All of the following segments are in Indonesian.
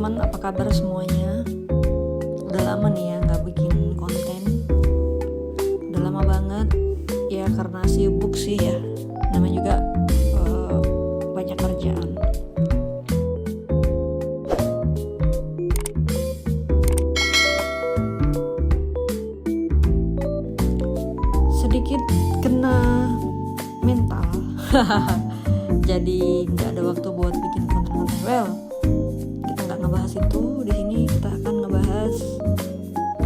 teman-teman, apa kabar semuanya? Udah lama nih ya nggak bikin konten. Udah lama banget ya karena sibuk sih ya. Namanya juga banyak kerjaan. Sedikit kena mental. Jadi nggak ada waktu buat bikin konten-konten. Well, kita nggak ngebahas itu di sini. Kita akan ngebahas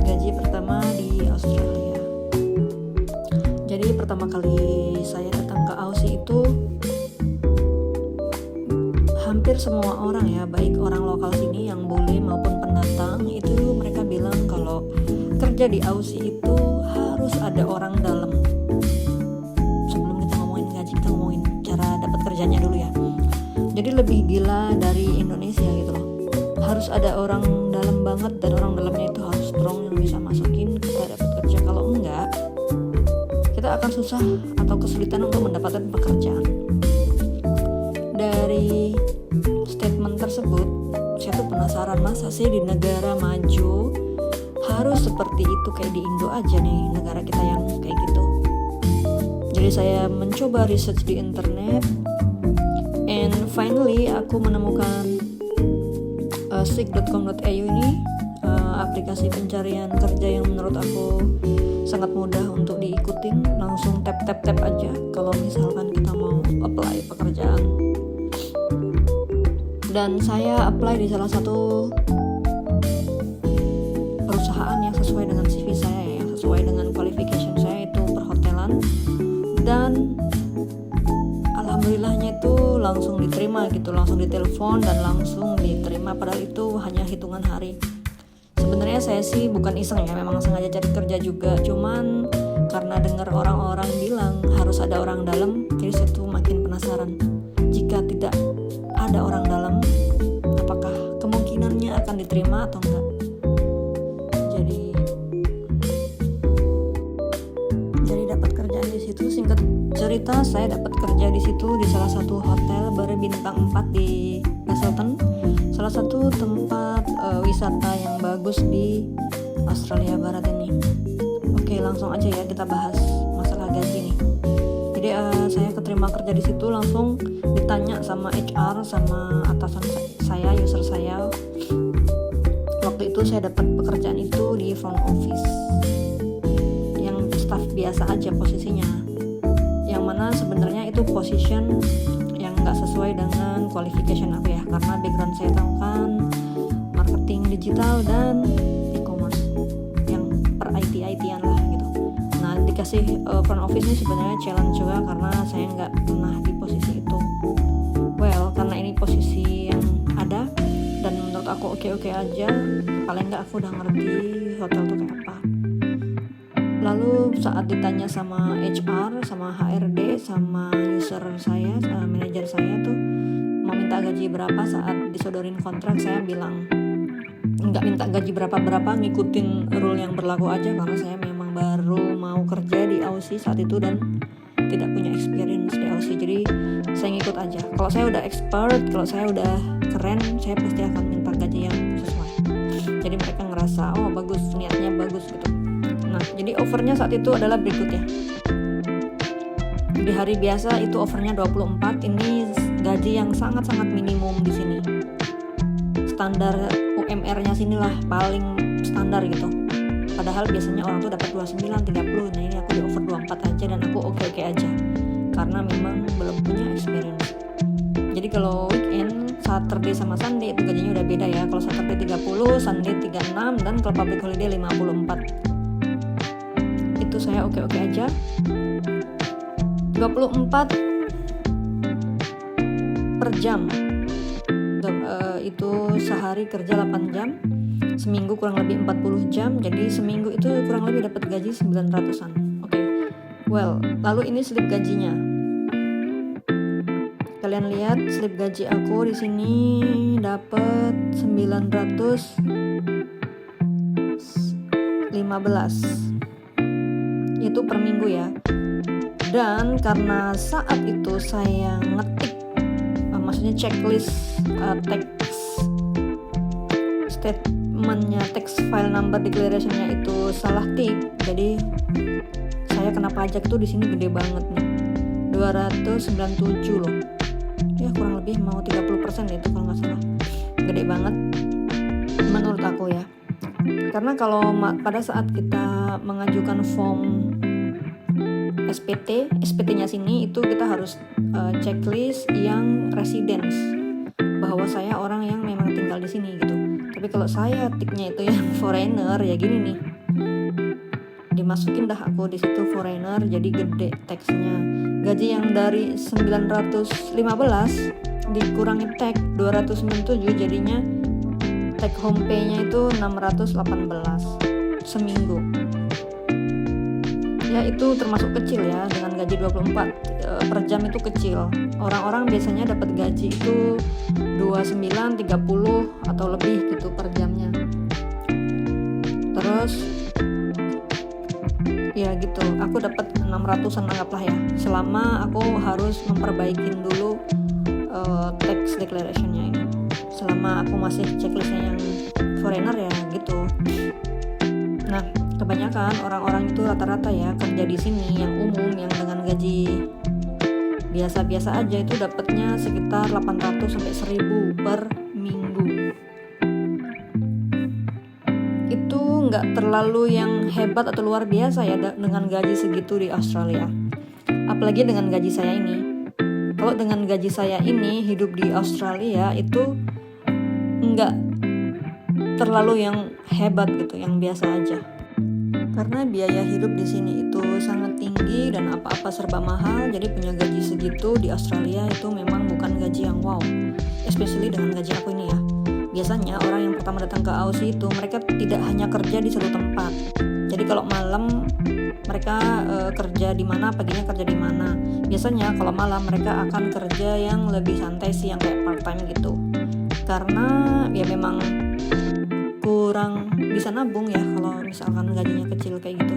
gaji pertama di Australia. Jadi pertama kali saya datang ke Aussie itu hampir semua orang ya, baik orang lokal sini yang bule maupun pendatang, itu mereka bilang kalau kerja di Aussie itu harus ada orang dalam. Sebelum kita ngomongin gaji, kita ngomongin cara dapat kerjanya dulu ya. Jadi lebih gila dari Indonesia gitu loh. Harus ada orang dalam banget, dan orang dalamnya itu harus strong yang bisa masukin kita dapat kerja. Kalau enggak, kita akan susah atau kesulitan untuk mendapatkan pekerjaan. Dari statement tersebut, saya tuh penasaran, masa sih di negara maju harus seperti itu, kayak di Indo aja nih negara kita yang kayak gitu. Jadi saya mencoba research di internet, and finally aku menemukan seek.com.au ini, aplikasi pencarian kerja yang menurut aku sangat mudah untuk diikutin. Langsung tap aja kalau misalkan kita mau apply pekerjaan. Dan saya apply di salah satu perusahaan yang sesuai dengan CV saya, yang sesuai dengan qualification saya, itu perhotelan. Dan alhamdulillahnya itu langsung diterima gitu, langsung ditelepon dan langsung diterima, padahal itu hanya hitungan hari. Sebenarnya saya sih bukan iseng ya, memang sengaja cari kerja juga, cuman karena dengar orang-orang bilang harus ada orang dalam, jadi saya tuh makin penasaran. Jika tidak ada orang dalam, apakah kemungkinannya akan diterima atau enggak? Jadi dapat kerjaan di situ. Singkat cerita, saya dapat kerja di situ di salah satu hotel berbintang 4 di Basselton, salah satu tempat wisata yang bagus di Australia Barat ini. Oke, langsung aja ya kita bahas masalah gaji nih. Jadi saya keterima kerja di situ, langsung ditanya sama HR, sama atasan saya, user saya. Waktu itu saya dapat pekerjaan itu di front office, yang staff biasa aja posisinya, yang mana sebenarnya itu position yang nggak sesuai dengan qualification aku ya, karena background saya tahu kan marketing digital dan e-commerce, yang per IT-an lah gitu. Nah, dikasih front office ini sebenarnya challenge juga karena saya nggak pernah di posisi itu. Well, karena ini posisi yang ada dan menurut aku oke-oke aja, paling nggak aku udah ngerti hotel tuh kayak apa. Lalu saat ditanya sama HR, sama HRD, sama user saya, sama manajer saya tuh mau minta gaji berapa saat disodorin kontrak, saya bilang nggak minta gaji berapa-berapa, ngikutin rule yang berlaku aja, karena saya memang baru mau kerja di Aussie saat itu dan tidak punya experience di Aussie. Jadi saya ngikut aja. Kalau saya udah expert, kalau saya udah keren, saya pasti akan minta gaji yang sesuai. Jadi mereka ngerasa, oh bagus, niatnya bagus gitu. Nah, jadi offernya saat itu adalah berikutnya. Di hari biasa itu offernya 24, ini gaji yang sangat-sangat minimum di sini. Standar UMR-nya sinilah paling standar gitu. Padahal biasanya orang tuh dapat 29, 30. Nah, ini aku di offer 24 aja dan aku oke-oke aja. Karena memang belum punya experience. Jadi kalau weekend, Saturday sama Sunday itu gajinya udah beda ya. Kalau Saturday 30, Sunday 36, dan kalau public holiday 54. Itu saya oke-oke aja. 24 per jam. Itu sehari kerja 8 jam, seminggu kurang lebih 40 jam, jadi seminggu itu kurang lebih dapat gaji 900-an. Oke. Well, lalu ini slip gajinya. Kalian lihat slip gaji aku di sini dapat 915. Itu per minggu ya. Dan karena saat itu saya ngetik, maksudnya checklist teks statementnya tax file number declaration-nya itu salah tip, jadi saya kena pajak itu di sini gede banget nih, 297 loh. Ya kurang lebih mau 30% itu kalau nggak salah. Gede banget menurut aku ya. Karena kalau pada saat kita mengajukan form SPT-nya sini itu kita harus checklist yang residence, bahwa saya orang yang memang tinggal di sini gitu. Tapi kalau saya tiknya itu yang foreigner, ya gini nih, dimasukin dah aku di situ foreigner, jadi gede teksnya. Gaji yang dari 915 dikurangi tax 297, jadinya take home pay-nya itu 618 seminggu. Ya itu termasuk kecil ya, dengan gaji 24 per jam itu kecil. Orang-orang biasanya dapat gaji itu 29, 30 atau lebih gitu per jamnya. Terus ya gitu, aku dapat 600-an anggaplah ya, selama aku harus memperbaikin dulu tax declaration-nya ini. Selama aku masih checklist-nya yang foreigner ya gitu. Nah, kebanyakan orang-orang itu rata-rata ya kerja di sini yang umum, yang dengan gaji biasa-biasa aja itu dapatnya sekitar 800 sampai 1000 per minggu. Itu nggak terlalu yang hebat atau luar biasa ya dengan gaji segitu di Australia. Apalagi dengan gaji saya ini. Kalau dengan gaji saya ini hidup di Australia itu nggak terlalu yang hebat gitu, yang biasa aja. Karena biaya hidup di sini itu sangat tinggi dan apa-apa serba mahal, jadi punya gaji segitu di Australia itu memang bukan gaji yang wow, especially dengan gaji aku ini ya. Biasanya orang yang pertama datang ke Aussie itu mereka tidak hanya kerja di satu tempat. Jadi kalau malam mereka kerja di mana, paginya kerja di mana. Biasanya kalau malam mereka akan kerja yang lebih santai sih, yang kayak part time gitu. Karena ya memang kurang bisa nabung ya kalau misalkan gajinya kecil kayak gitu.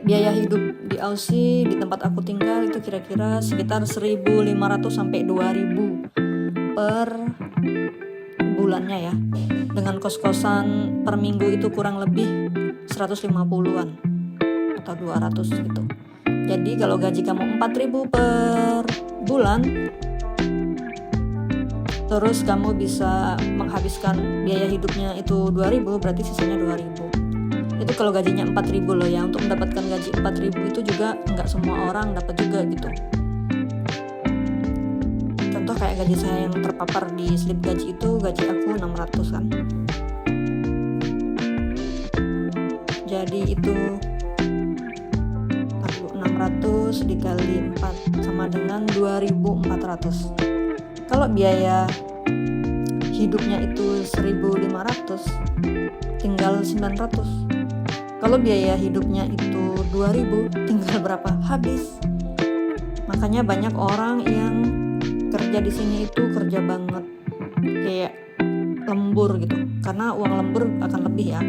Biaya hidup di Aussie di tempat aku tinggal itu kira-kira sekitar 1.500 sampai 2.000 per bulannya ya. Dengan kos-kosan per minggu itu kurang lebih 150-an atau 200 gitu. Jadi kalau gaji kamu 4.000 per bulan, terus kamu bisa menghabiskan biaya hidupnya itu 2.000, berarti sisanya 2.000. Itu kalau gajinya 4.000 loh ya. Untuk mendapatkan gaji 4.000 itu juga nggak semua orang dapat juga gitu. Contoh kayak gaji saya yang terpapar di slip gaji itu, gaji aku 600 kan. Jadi itu 600 dikali 4 sama dengan 2.400. Kalau biaya hidupnya itu 1.500, tinggal 900. Kalau biaya hidupnya itu 2.000, tinggal berapa? Habis. Makanya banyak orang yang kerja di sini itu kerja banget, kayak lembur gitu. Karena uang lembur akan lebih ya.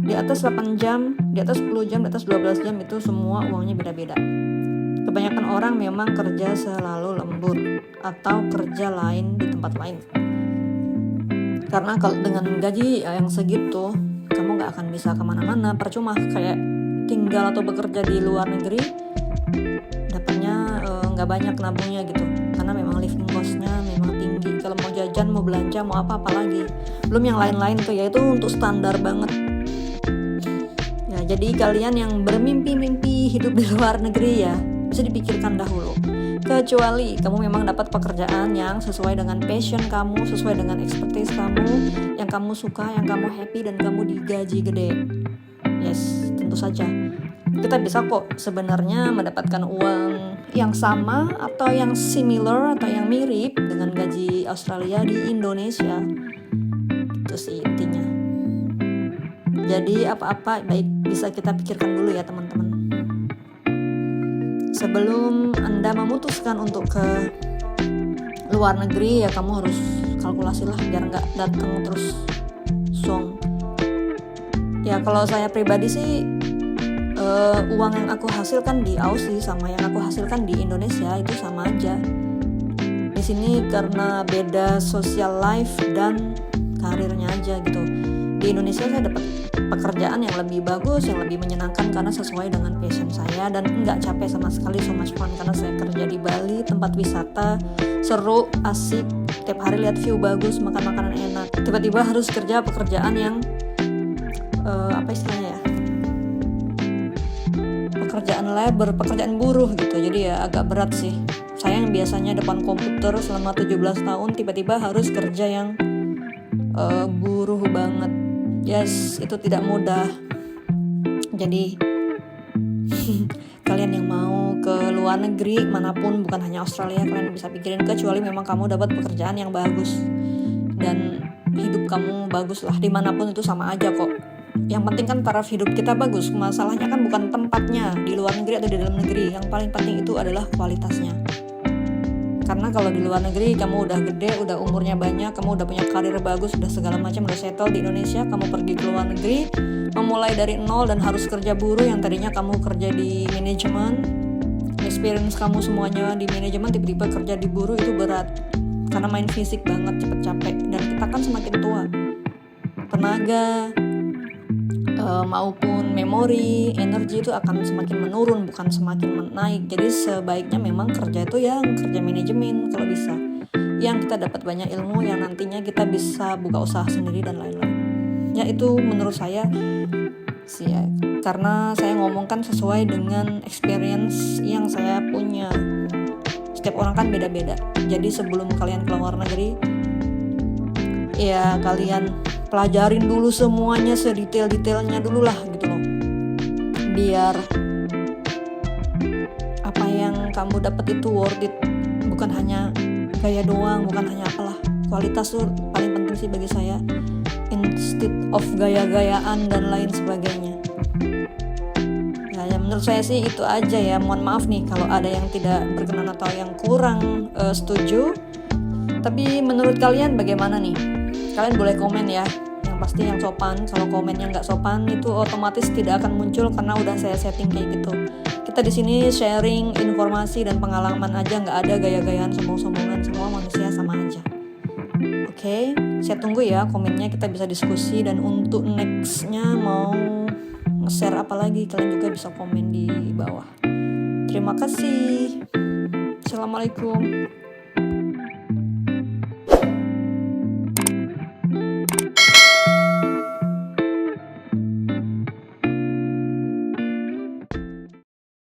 Di atas 8 jam, di atas 10 jam, di atas 12 jam itu semua uangnya beda-beda. Kebanyakan orang memang kerja selalu lembur atau kerja lain di tempat lain. Karena kalau dengan gaji yang segitu, kamu gak akan bisa kemana-mana. Percuma kayak tinggal atau bekerja di luar negeri, dapatnya gak banyak nabungnya gitu. Karena memang living cost-nya memang tinggi. Kalau mau jajan, mau belanja, mau apa-apa lagi. Belum yang lain-lain tuh ya, itu untuk standar banget. Ya, jadi kalian yang bermimpi-mimpi hidup di luar negeri ya, bisa dipikirkan dahulu. Kecuali kamu memang dapat pekerjaan yang sesuai dengan passion kamu, sesuai dengan expertise kamu, yang kamu suka, yang kamu happy, dan kamu digaji gede. Yes, tentu saja. Kita bisa kok sebenarnya mendapatkan uang yang sama atau yang similar atau yang mirip dengan gaji Australia di Indonesia. Itu sih intinya. Jadi apa-apa baik bisa kita pikirkan dulu ya teman-teman. Sebelum Anda memutuskan untuk ke luar negeri ya kamu harus kalkulasi lah biar nggak datang terus song. Ya kalau saya pribadi sih uang yang aku hasilkan di Aussie sama yang aku hasilkan di Indonesia itu sama aja. Di sini karena beda social life dan karirnya aja gitu. Di Indonesia saya dapat pekerjaan yang lebih bagus, yang lebih menyenangkan karena sesuai dengan passion saya dan nggak capek sama sekali, so much fun karena saya kerja di Bali, tempat wisata seru, asik, tiap hari lihat view bagus, makan makanan enak. Tiba-tiba harus kerja pekerjaan yang apa istilahnya ya, pekerjaan labor, pekerjaan buruh gitu. Jadi ya agak berat sih. Saya yang biasanya depan komputer selama 17 tahun tiba-tiba harus kerja yang buruh banget. Yes, itu tidak mudah. Jadi kalian yang mau ke luar negeri manapun, bukan hanya Australia, kalian bisa pikirin, kecuali memang kamu dapat pekerjaan yang bagus dan hidup kamu bagus lah, dimanapun itu sama aja kok. Yang penting kan taraf hidup kita bagus. Masalahnya kan bukan tempatnya, di luar negeri atau di dalam negeri. Yang paling penting itu adalah kualitasnya. Karena kalau di luar negeri kamu udah gede, udah umurnya banyak, kamu udah punya karir bagus, udah segala macam, udah settle. Di Indonesia kamu pergi ke luar negeri memulai dari nol dan harus kerja buruh yang tadinya kamu kerja di manajemen, experience kamu semuanya di manajemen, tiba-tiba kerja di buruh, itu berat karena main fisik banget, cepet capek. Dan kita kan semakin tua, tenaga maupun memori, energi itu akan semakin menurun, bukan semakin naik. Jadi sebaiknya memang kerja itu yang kerja manajemen kalau bisa, yang kita dapat banyak ilmu, yang nantinya kita bisa buka usaha sendiri dan lain-lain. Ya itu menurut saya sih ya, karena saya ngomongkan sesuai dengan experience yang saya punya. Setiap orang kan beda-beda. Jadi sebelum kalian ke luar negeri, ya kalian pelajarin dulu semuanya, sedetail-detailnya dulu lah gitu loh, biar apa yang kamu dapat itu worth it, bukan hanya gaya doang, bukan hanya apalah. Kualitas tuh paling penting sih bagi saya, instead of gaya-gayaan dan lain sebagainya. Ya menurut saya sih itu aja ya. Mohon maaf nih kalau ada yang tidak berkenan atau yang kurang setuju. Tapi menurut kalian bagaimana nih? Kalian boleh komen ya, yang pasti yang sopan. Kalau komennya nggak sopan itu otomatis tidak akan muncul karena udah saya setting kayak gitu. Kita di sini sharing informasi dan pengalaman aja, nggak ada gaya-gayaan, sombong-sombongan. Semua manusia sama aja. Oke, saya tunggu ya komennya, kita bisa diskusi. Dan untuk nextnya mau nge-share apa lagi, kalian juga bisa komen di bawah. Terima kasih. Assalamualaikum.